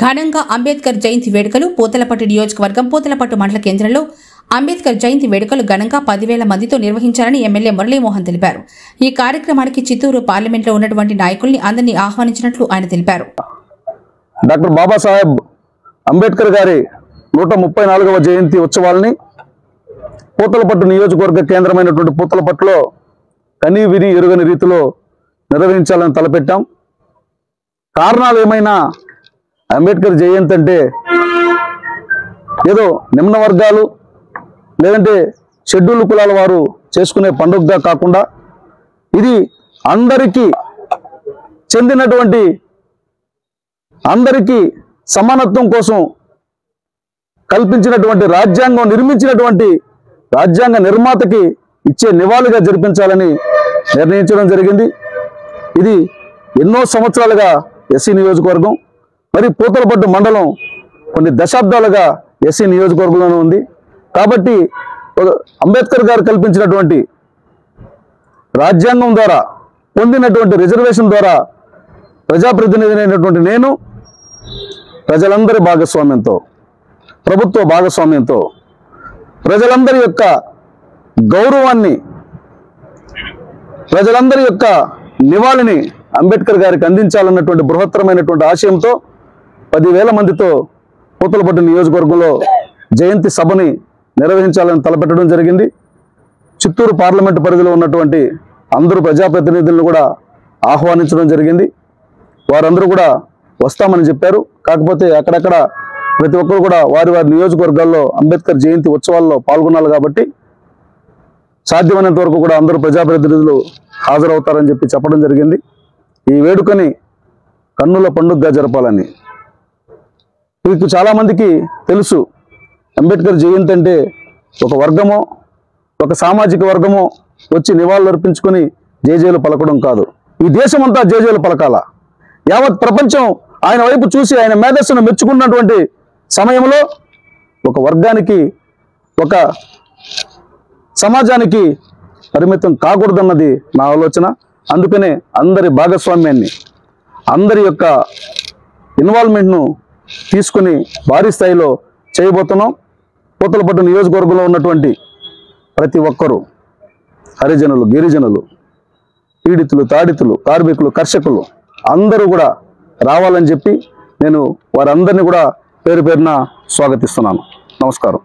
ఘనంగా అంబేద్కర్ జయంతి వేడుకలు పూతలపట్టు నియోజకవర్గం పూతలపట్టు మండల కేంద్రంలో అంబేద్కర్ జయంతి వేడుకలు ఘనంగా 10,000 మందితో నిర్వహించారని ఎమ్మెల్యే మురళీమోహన్ తెలిపారు. ఈ కార్యక్రమానికి చిత్తూరు పార్లమెంట్లో ఉన్నటువంటి నాయకుల్ని అందరినీ ఆహ్వానించినట్లు ఆయన తెలిపారు. డాక్టర్ బాబాసాహెబ్ అంబేద్కర్ గారి 134వ జయంతి ఉత్సవాలని పూతలపట్టు నియోజకవర్గ కేంద్రమైనటువంటి పూతలపట్టులో కనీవిని ఎరుగని రీతిలో నిర్వహించాలని తలపెట్టాం. కారణాలు ఏమైనా అంబేద్కర్ జయంతి అంటే ఏదో నిమ్న వర్గాలు లేదంటే షెడ్యూల్ కులాల వారు చేసుకునే పండుగగా కాకుండా ఇది అందరికీ చెందినటువంటి అందరికీ సమానత్వం కోసం కల్పించినటువంటి రాజ్యాంగం నిర్మించినటువంటి రాజ్యాంగ నిర్మాతకి ఇచ్చే నివాళిగా జరిపించాలని నిర్ణయించడం జరిగింది. ఇది ఎన్నో సంవత్సరాలుగా ఎస్సీ నియోజకవర్గం మరి పూతలపట్టు మండలం కొన్ని దశాబ్దాలుగా ఎస్సీ నియోజకవర్గంలోనే ఉంది. కాబట్టి అంబేద్కర్ గారు కల్పించినటువంటి రాజ్యాంగం ద్వారా పొందినటువంటి రిజర్వేషన్ ద్వారా ప్రజాప్రతినిధి అయినటువంటి నేను ప్రజలందరి భాగస్వామ్యంతో ప్రభుత్వ భాగస్వామ్యంతో ప్రజలందరి యొక్క గౌరవాన్ని ప్రజలందరి యొక్క నివాళిని అంబేద్కర్ గారికి అందించాలన్నటువంటి బృహత్తరమైనటువంటి ఆశయంతో 10,000 మందితో పూతలపట్టు నియోజకవర్గంలో జయంతి సభని నిర్వహించాలని తలపెట్టడం జరిగింది. చిత్తూరు పార్లమెంటు పరిధిలో ఉన్నటువంటి అందరూ ప్రజాప్రతినిధులను కూడా ఆహ్వానించడం జరిగింది. వారందరూ కూడా వస్తామని చెప్పారు. కాకపోతే అక్కడక్కడ ప్రతి ఒక్కరు కూడా వారి వారి నియోజకవర్గాల్లో అంబేద్కర్ జయంతి ఉత్సవాల్లో పాల్గొనాలి కాబట్టి సాధ్యమైనంత వరకు కూడా అందరూ ప్రజాప్రతినిధులు హాజరవుతారని చెప్పడం జరిగింది. ఈ వేడుకని కన్నుల పండుగగా జరపాలని మీకు చాలామందికి తెలుసు. అంబేద్కర్ జయంతి అంటే ఒక వర్గమో ఒక సామాజిక వర్గమో వచ్చి నివాళులు అర్పించుకొని జేజేలు పలకడం కాదు. ఈ దేశమంతా జేజేలు పలకాల. యావత్ ప్రపంచం ఆయన వైపు చూసి ఆయన మేధస్సును మెచ్చుకున్నటువంటి సమయంలో ఒక వర్గానికి ఒక సమాజానికి పరిమితం కాకూడదన్నది నా ఆలోచన. అందుకనే అందరి భాగస్వామ్యాన్ని అందరి యొక్క ఇన్వాల్వ్మెంట్ను తీసుకుని భారీ స్థాయిలో చేయబోతున్నాం. పూతలపట్టు నియోజకవర్గంలో ఉన్నటువంటి ప్రతి ఒక్కరూ హరిజనులు గిరిజనులు పీడితులు తాడితులు కార్మికులు కర్షకులు అందరూ కూడా రావాలని చెప్పి నేను వారందరినీ కూడా పేరు పేరున స్వాగతిస్తున్నాను. నమస్కారం.